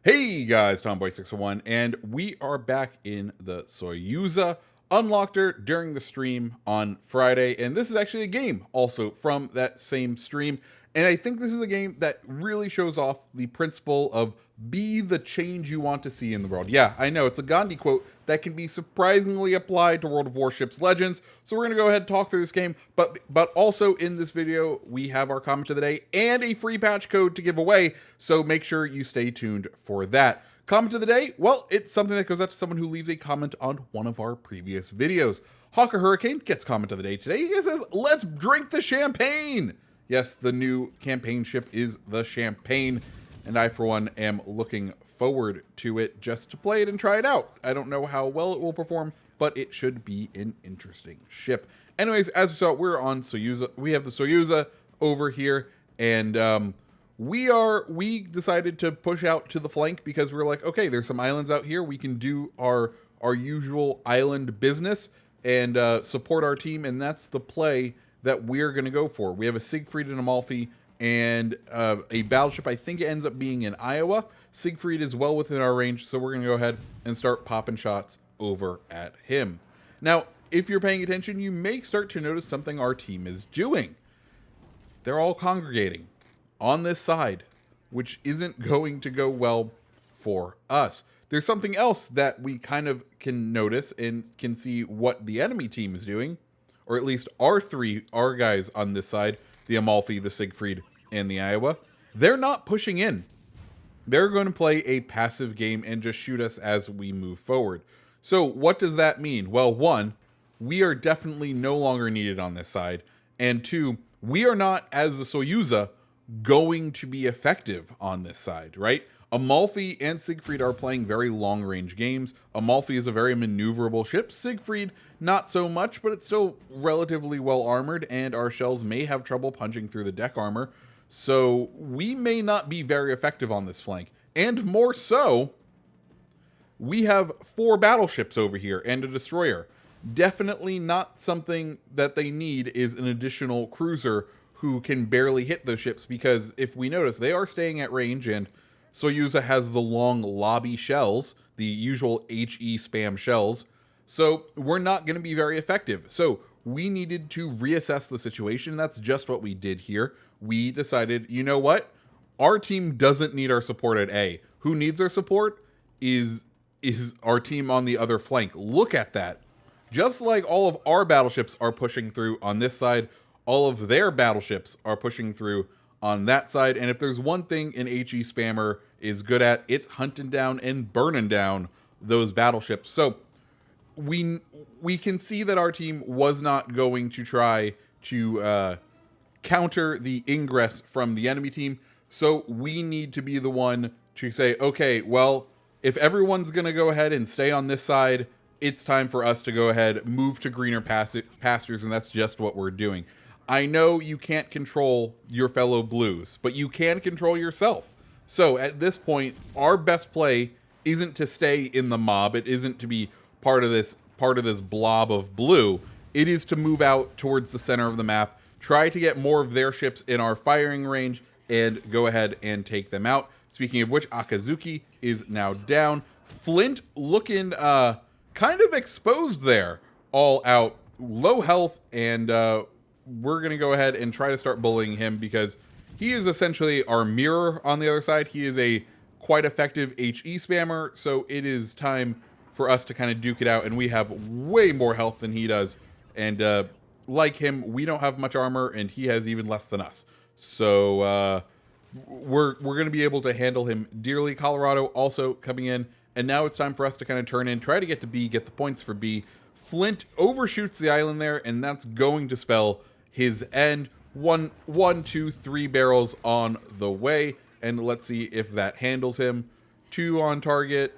Hey guys, Tomboy601, and we are back in the Suyuza. Unlocked her during the stream on Friday, and this is actually a game also from that same stream. And I think this is a game that really shows off the principle of be the change you want to see in the world. Yeah, I know, it's a Gandhi quote that can be surprisingly applied to World of Warships Legends. So we're going to go ahead and talk through this game, but also in this video, we have our comment of the day and a free patch code to give away, so make sure you stay tuned for that. Comment of the day, well, it's something that goes out to someone who leaves a comment on one of our previous videos. Hawker Hurricane gets comment of the day today. He says, let's drink the champagne. Yes, the new campaign ship is the Champagne, and I, for one, am looking forward to it just to play it and try it out. I don't know how well it will perform, but it should be an interesting ship. Anyways, as we saw, we're on Suyuza. We have the Suyuza over here, and we decided to push out to the flank because we were like, okay, there's some islands out here. We can do our usual island business and support our team, and that's the play that we're going to go for. We have a Siegfried and Amalfi and a battleship. I think it ends up being in Iowa. Siegfried is well within our range, so we're going to go ahead and start popping shots over at him. Now, if you're paying attention, you may start to notice something our team is doing. They're all congregating on this side, which isn't going to go well for us. There's something else that we kind of can notice and can see what the enemy team is doing, or at least our guys on this side, the Amalfi, the Siegfried, and the Iowa. They're not pushing in. They're going to play a passive game and just shoot us as we move forward. So what does that mean? Well, one, we are definitely no longer needed on this side. And two, we are not, as the Suyuza, going to be effective on this side, right? Amalfi and Siegfried are playing very long-range games. Amalfi is a very maneuverable ship. Siegfried, not so much, but it's still relatively well-armored, and our shells may have trouble punching through the deck armor. So we may not be very effective on this flank. And more so, we have 4 battleships over here and a destroyer. Definitely not something that they need is an additional cruiser who can barely hit those ships, because if we notice, they are staying at range, and Suyuza has the long lobby shells, the usual HE spam shells, so we're not going to be very effective. So we needed to reassess the situation. That's just what we did here. We decided, you know what? Our team doesn't need our support at A. Who needs our support is our team on the other flank. Look at that. Just like all of our battleships are pushing through on this side, all of their battleships are pushing through on that side. And if there's one thing an HE spammer is good at, it's hunting down and burning down those battleships. So we can see that our team was not going to try to counter the ingress from the enemy team. So we need to be the one to say, okay, well, if everyone's going to go ahead and stay on this side, it's time for us to go ahead, move to greener pastures, and that's just what we're doing. I know you can't control your fellow blues, but you can control yourself. So at this point, our best play isn't to stay in the mob. It isn't to be part of this blob of blue. It is to move out towards the center of the map, try to get more of their ships in our firing range, and go ahead and take them out. Speaking of which, Akazuki is now down. Flint looking kind of exposed there, all out, low health, and we're going to go ahead and try to start bullying him because he is essentially our mirror on the other side. He is a quite effective HE spammer, so it is time for us to kind of duke it out, and we have way more health than he does, and like him, we don't have much armor, and he has even less than us. So we're going to be able to handle him dearly. Colorado also coming in, and now it's time for us to kind of turn in, try to get to B, get the points for B. Flint overshoots the island there, and that's going to spell his end. 1, 2, 3 barrels on the way, and let's see if that handles him. 2 on target,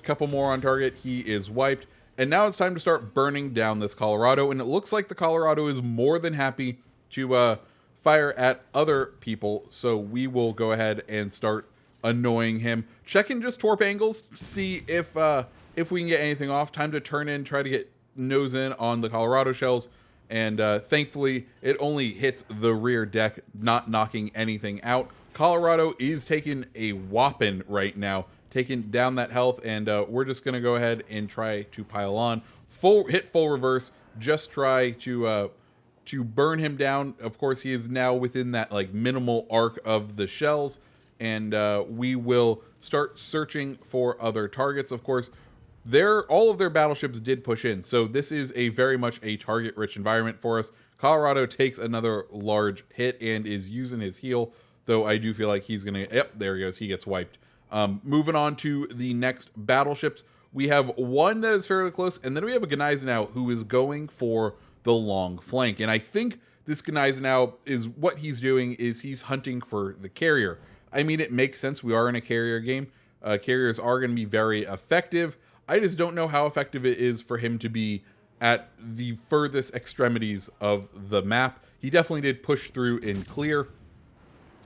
couple more on target. He is wiped, and now it's time to start burning down this Colorado, and it looks like the Colorado is more than happy to fire at other people, so we will go ahead and start annoying him. Checking just torp angles, see if we can get anything off. Time to turn in, try to get nose in on the Colorado shells, and thankfully it only hits the rear deck, not knocking anything out. Colorado is taking a whopping right now, taking down that health, and we're just going to go ahead and try to pile on. Hit full reverse, just try to burn him down. Of course, he is now within that like minimal arc of the shells, and we will start searching for other targets. Of course, all of their battleships did push in, so this is a very much a target-rich environment for us. Colorado takes another large hit and is using his heal, though I do feel like he's gonna. Yep, there he goes. He gets wiped. Moving on to the next battleships, we have one that is fairly close, and then we have a Gneisenau who is going for the long flank. And I think this Gneisenau is what he's doing is he's hunting for the carrier. I mean, it makes sense. We are in a carrier game. Carriers are going to be very effective. I just don't know how effective it is for him to be at the furthest extremities of the map. He definitely did push through and clear,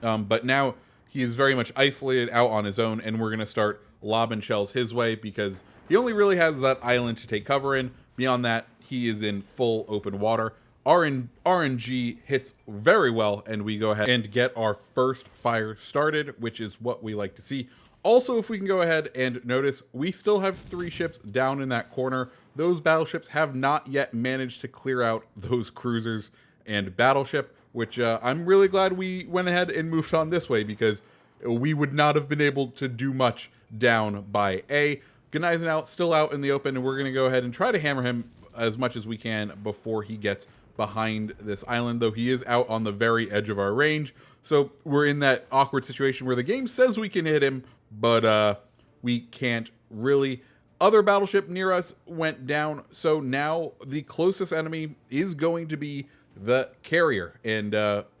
but now he is very much isolated out on his own, and we're going to start lobbing shells his way because he only really has that island to take cover in. Beyond that, he is in full open water. RNG hits very well, and we go ahead and get our first fire started, which is what we like to see. Also, if we can go ahead and notice, we still have 3 ships down in that corner. Those battleships have not yet managed to clear out those cruisers and battleship, which I'm really glad we went ahead and moved on this way, because we would not have been able to do much down by A. Gneisenau still out in the open, and we're going to go ahead and try to hammer him as much as we can before he gets behind this island, though he is out on the very edge of our range. So we're in that awkward situation where the game says we can hit him, but we can't really. Other battleship near us went down, so now the closest enemy is going to be the carrier. And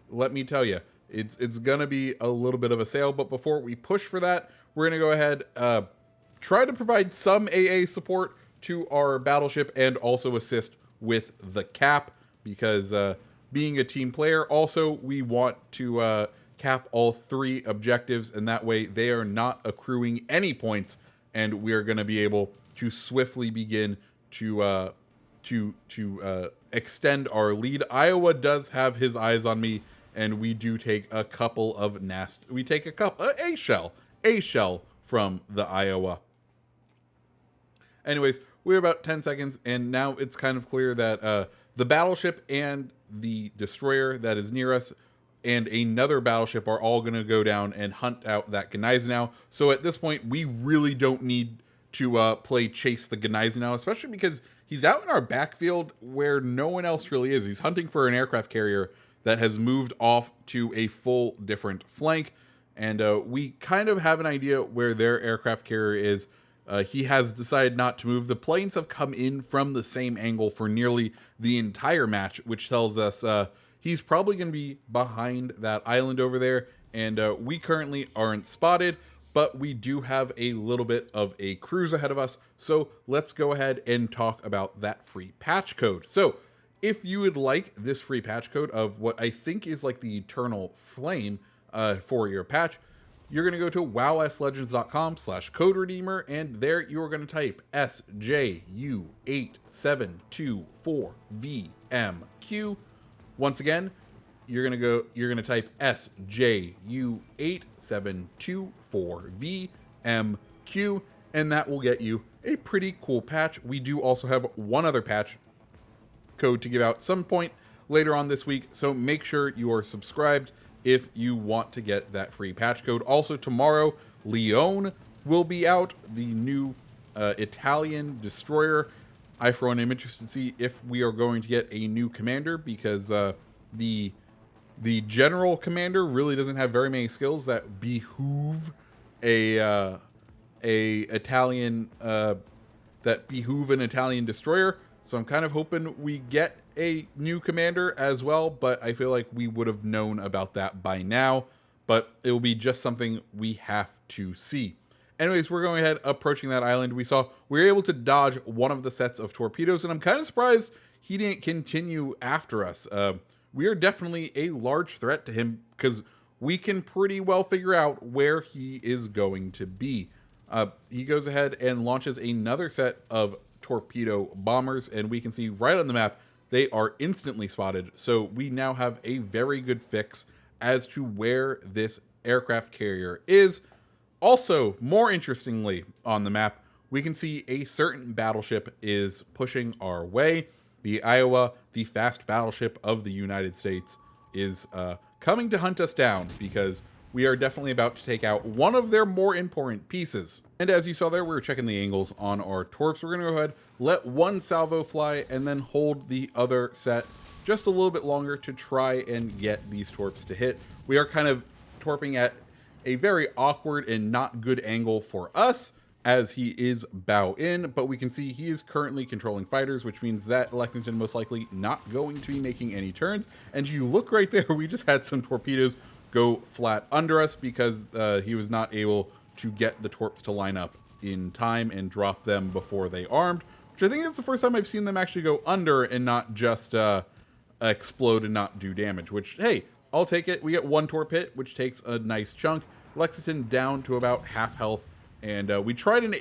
let me tell you, it's going to be a little bit of a sail, but before we push for that, we're going to go ahead, try to provide some AA support to our battleship and also assist with the cap, because being a team player, also we want to cap all 3 objectives, and that way they are not accruing any points, and we are going to be able to swiftly begin to extend our lead. Iowa does have his eyes on me, and we do take a couple of we take a shell from the Iowa. Anyways, we're about 10 seconds, and now it's kind of clear that the battleship and the destroyer that is near us and another battleship are all going to go down and hunt out that Gneisenau. So at this point, we really don't need to play chase the Gneisenau, especially because he's out in our backfield where no one else really is. He's hunting for an aircraft carrier that has moved off to a full different flank, and we kind of have an idea where their aircraft carrier is. He has decided not to move. The planes have come in from the same angle for nearly the entire match, which tells us he's probably going to be behind that island over there, and we currently aren't spotted, but we do have a little bit of a cruise ahead of us, so let's go ahead and talk about that free patch code. So if you would like this free patch code of what I think is like the Eternal Flame for your patch, you're going to go to wowslegends.com/code redeemer, and there you're going to type SJU8724VMQ. Once again, you're going to type SJU8724VMQ, and that will get you a pretty cool patch. We do also have one other patch code to give out some point later on this week, so make sure you are subscribed if you want to get that free patch code. Also tomorrow, Leone will be out, the new Italian destroyer. I, for one, am interested to see if we are going to get a new commander, because the general commander really doesn't have very many skills that behoove an Italian destroyer. So I'm kind of hoping we get a new commander as well, but I feel like we would have known about that by now, but it will be just something we have to see. Anyways, we're going ahead, approaching that island. We were able to dodge one of the sets of torpedoes, and I'm kind of surprised he didn't continue after us. We are definitely a large threat to him, because we can pretty well figure out where he is going to be. He goes ahead and launches another set of torpedo bombers, and we can see right on the map they are instantly spotted, so we now have a very good fix as to where this aircraft carrier is. Also, more interestingly on the map, we can see a certain battleship is pushing our way. The Iowa, the fast battleship of the United States, is coming to hunt us down because we are definitely about to take out one of their more important pieces. And as you saw there, we were checking the angles on our torps. We're going to go ahead, let one salvo fly, and then hold the other set just a little bit longer to try and get these torps to hit. We are kind of torping at a very awkward and not good angle for us, as he is bow in, but we can see he is currently controlling fighters, which means that Lexington most likely not going to be making any turns. And you look right there, we just had some torpedoes go flat under us because he was not able to get the torps to line up in time and drop them before they armed, which I think that's the first time I've seen them actually go under and not just explode and not do damage, which, hey, I'll take it. We get one torp hit, which takes a nice chunk. Lexington down to about half health. And we tried an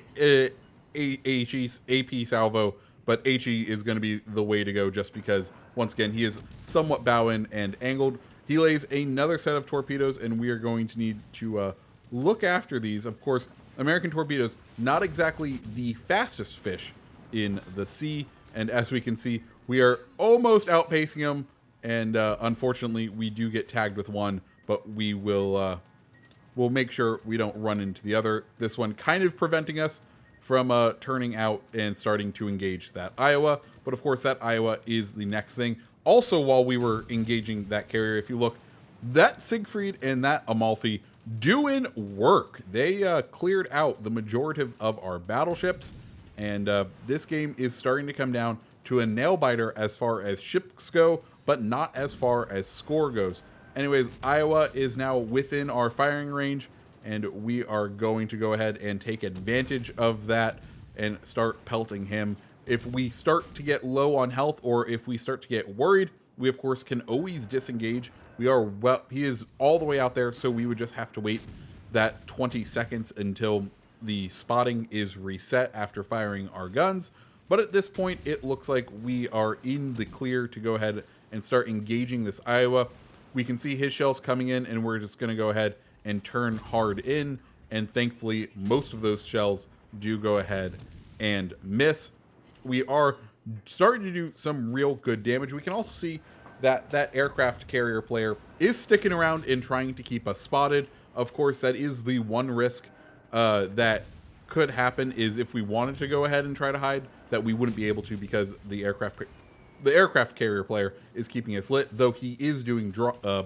AP salvo, but HE is going to be the way to go just because, once again, he is somewhat bow in and angled. He lays another set of torpedoes, and we are going to need to look after these. Of course, American torpedoes, not exactly the fastest fish in the sea. And as we can see, we are almost outpacing them. And unfortunately, we do get tagged with one, but we will... we'll make sure we don't run into the other. This one kind of preventing us from turning out and starting to engage that Iowa. But of course, that Iowa is the next thing. Also, while we were engaging that carrier, if you look, that Siegfried and that Amalfi doing work. They cleared out the majority of our battleships. And this game is starting to come down to a nail biter as far as ships go, but not as far as score goes. Anyways, Iowa is now within our firing range, and we are going to go ahead and take advantage of that and start pelting him. If we start to get low on health, or if we start to get worried, we of course can always disengage. He is all the way out there, so we would just have to wait that 20 seconds until the spotting is reset after firing our guns. But at this point, it looks like we are in the clear to go ahead and start engaging this Iowa. We can see his shells coming in, and we're just going to go ahead and turn hard in. And thankfully, most of those shells do go ahead and miss. We are starting to do some real good damage. We can also see that that aircraft carrier player is sticking around and trying to keep us spotted. Of course, that is the one risk that could happen, is if we wanted to go ahead and try to hide, that we wouldn't be able to because the aircraft carrier player is keeping us lit, though he is doing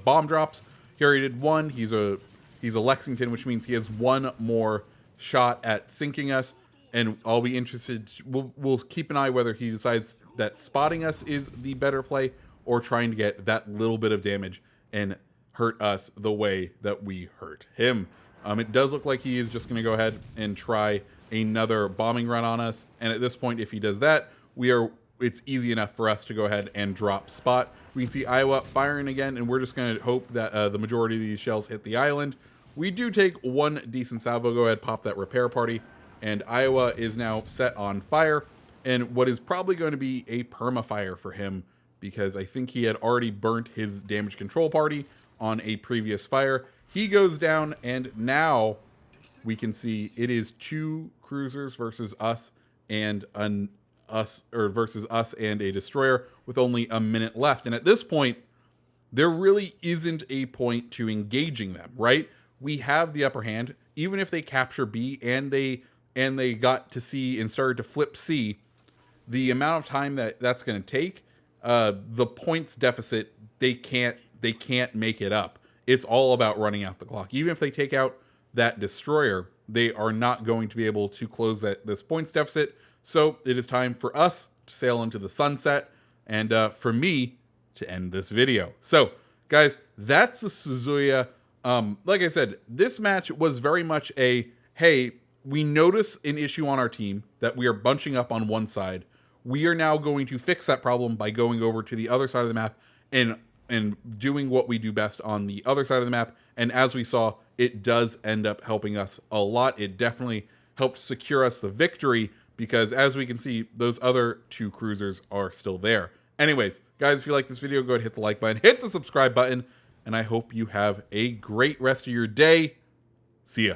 bomb drops. He already did one. He's a Lexington, which means he has one more shot at sinking us. And I'll be interested. We'll keep an eye whether he decides that spotting us is the better play, or trying to get that little bit of damage and hurt us the way that we hurt him. It does look like he is just going to go ahead and try another bombing run on us. And at this point, if he does that, it's easy enough for us to go ahead and drop spot. We can see Iowa firing again, and we're just going to hope that the majority of these shells hit the island. We do take one decent salvo. Go ahead, pop that repair party, and Iowa is now set on fire, and what is probably going to be a perma-fire for him, because I think he had already burnt his damage control party on a previous fire. He goes down, and now we can see it is 2 cruisers versus us and versus us and a destroyer with only a minute left. And at this point, there really isn't a point to engaging them, right? We have the upper hand. Even if they capture B and they got to C and started to flip C, the amount of time that's going to take, the points deficit, they can't make it up. It's all about running out the clock. Even if they take out that destroyer, they are not going to be able to close this points deficit. So it is time for us to sail into the sunset, and for me to end this video. So, guys, that's the Suzuya. Like I said, this match was very much a, hey, we notice an issue on our team that we are bunching up on one side. We are now going to fix that problem by going over to the other side of the map and doing what we do best on the other side of the map. And as we saw, it does end up helping us a lot. It definitely helped secure us the victory, because as we can see, those other 2 cruisers are still there. Anyways, guys, if you like this video, go ahead and hit the like button, hit the subscribe button, and I hope you have a great rest of your day. See ya.